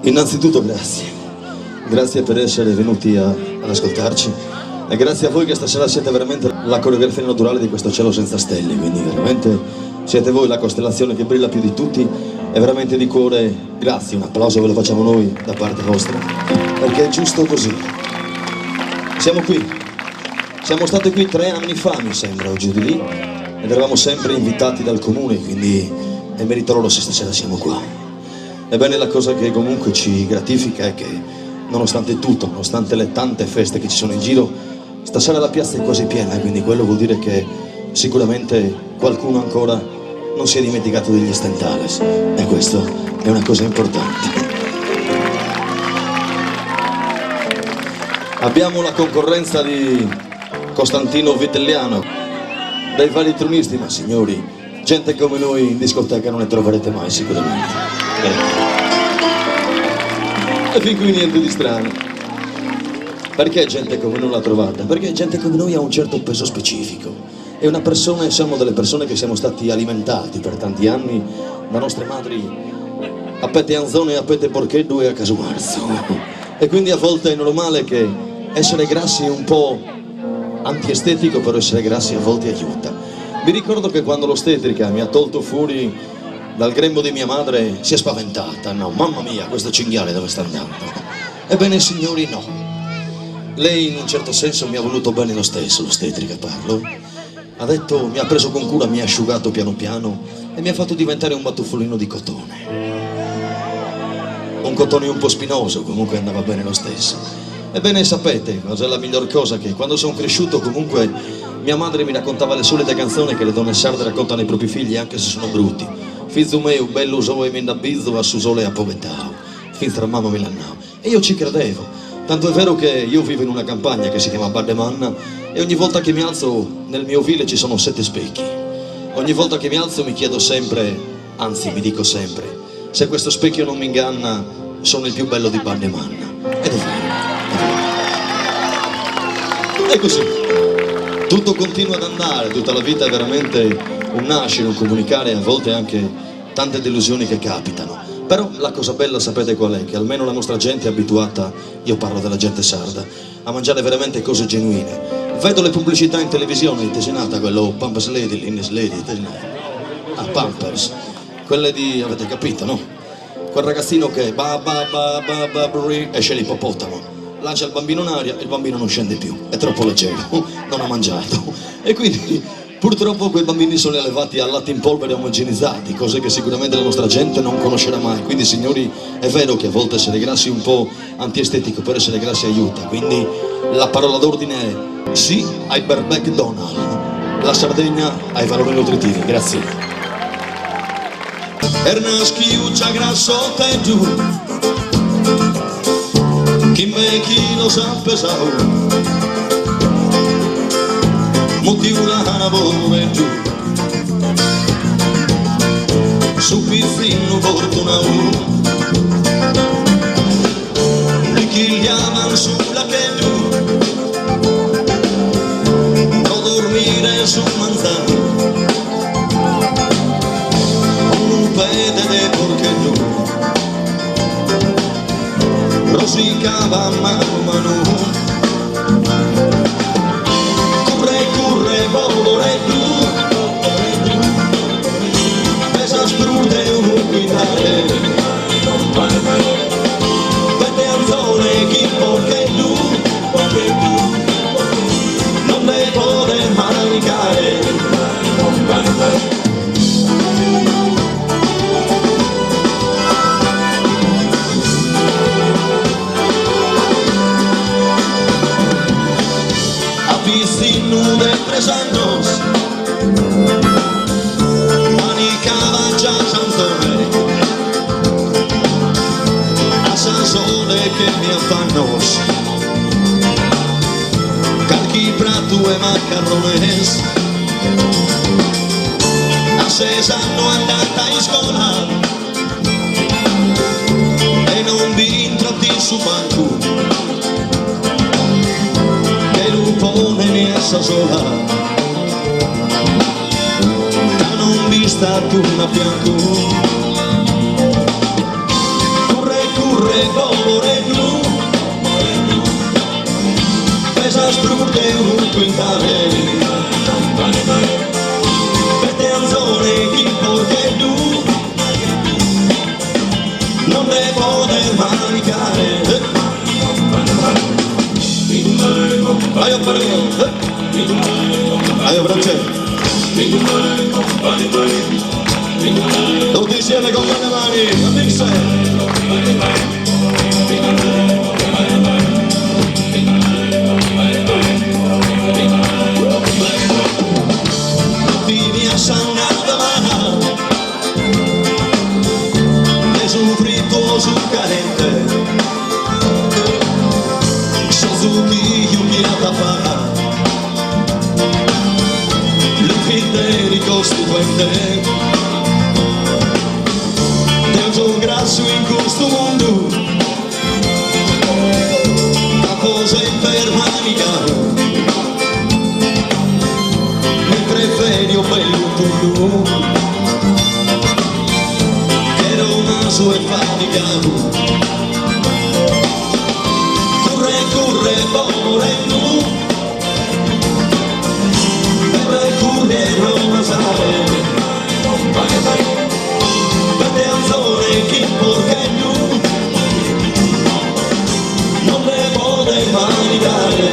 Innanzitutto grazie per essere venuti ad ascoltarci e grazie a voi che stasera siete veramente la coreografia naturale di questo cielo senza stelle, quindi veramente siete voi la costellazione che brilla più di tutti e veramente di cuore grazie, un applauso ve lo facciamo noi da parte vostra, perché è giusto così. Siamo qui, siamo stati qui 3 anni fa mi sembra o giù di lì ed eravamo sempre invitati dal comune, quindi è merito loro se stasera siamo qua. Ebbene, la cosa che comunque ci gratifica è che, nonostante tutto, nonostante le tante feste che ci sono in giro, stasera la piazza è quasi piena, quindi quello vuol dire che sicuramente qualcuno ancora non si è dimenticato degli Stentales e questo è una cosa importante. Abbiamo la concorrenza di Costantino Vitelliano, dei vari tronisti, ma signori, gente come noi in discoteca non ne troverete mai sicuramente. E fin qui niente di strano. Perché gente come noi l'ha trovata? Perché gente come noi ha un certo peso specifico. È una persona e siamo delle persone che siamo stati alimentati per tanti anni da nostre madri a pete anzone, a pete porcheddu e a casuarzo. E quindi a volte è normale che essere grassi è un po' antiestetico, però essere grassi a volte aiuta. Mi ricordo che quando l'ostetrica mi ha tolto fuori dal grembo di mia madre si è spaventata. No, mamma mia, questo cinghiale dove sta andando? Ebbene signori, no. Lei in un certo senso mi ha voluto bene lo stesso, l'ostetrica parlo. Ha detto, mi ha preso con cura, mi ha asciugato piano piano e mi ha fatto diventare un batuffolino di cotone. Un cotone un po' spinoso, comunque andava bene lo stesso. Ebbene sapete cos'è la miglior cosa? Che quando sono cresciuto comunque mia madre mi raccontava le solite canzoni che le donne sarde raccontano ai propri figli anche se sono brutti. Fizu meu, bello so e mendabizzo a susole a povetao, fin tra mamma milannao. E io ci credevo, tanto è vero che io vivo in una campagna che si chiama Bademanna e ogni volta che mi alzo nel mio ovile ci sono 7 specchi. Ogni volta che mi alzo mi chiedo sempre, anzi mi dico sempre, se questo specchio non mi inganna sono il più bello di Bademanna. Ed è vero. E così, tutto continua ad andare, tutta la vita è veramente un nascere, un comunicare, a volte anche tante delusioni che capitano. Però la cosa bella sapete qual è? Che almeno la nostra gente è abituata, io parlo della gente sarda, a mangiare veramente cose genuine. Vedo le pubblicità in televisione di Tesinata, quello Pampers Lady, Linnes Lady, Pampers, quelle di, avete capito, no? Quel ragazzino che esce l'ippopotamo, lancia il bambino in aria e il bambino non scende più, è troppo leggero, non ha mangiato. E quindi purtroppo quei bambini sono allevati a latte in polvere omogenizzati, cose che sicuramente la nostra gente non conoscerà mai. Quindi signori, è vero che a volte essere grassi è un po' antiestetico, per essere grassi aiuta. Quindi la parola d'ordine è sì ai Berbec Donald, la Sardegna ai valori nutritivi. Grazie. Ernas chiuccia grasso te giù, chi me chi lo sa pesare. Monti una navore giù, su pizzino fortuna li chigliavan sulla che giù, non dormire su manzano, un pede de porche giù, rosicava mano mano. Volore tu, pesa sprute un guidare, vede anzone chi porche tu, non le vuole manicare. De 3 años manicaba già cantone a Sansone che mi affannos calchi prato e macarrones a 6 anni andata in scuola e non vi intratti su banco che non pone ne essa sola qualcuno a fianco. Curre, curre, colore blu, pesa strutte un quintale, per te anzone chi porta giù, non ne poter mancare. Vai a fare, vai a bracciare. Tutti insieme con le mani, a mixer. Tutti mi assanata mano, ne soffritto su carente, so su chi io mi attappa. Costituente Deus un grasso in questo mondo, la cosa per manica, mi preferio bello tu, ero un naso e fatica. Corre, corre, amore tu, non le vuole mancare.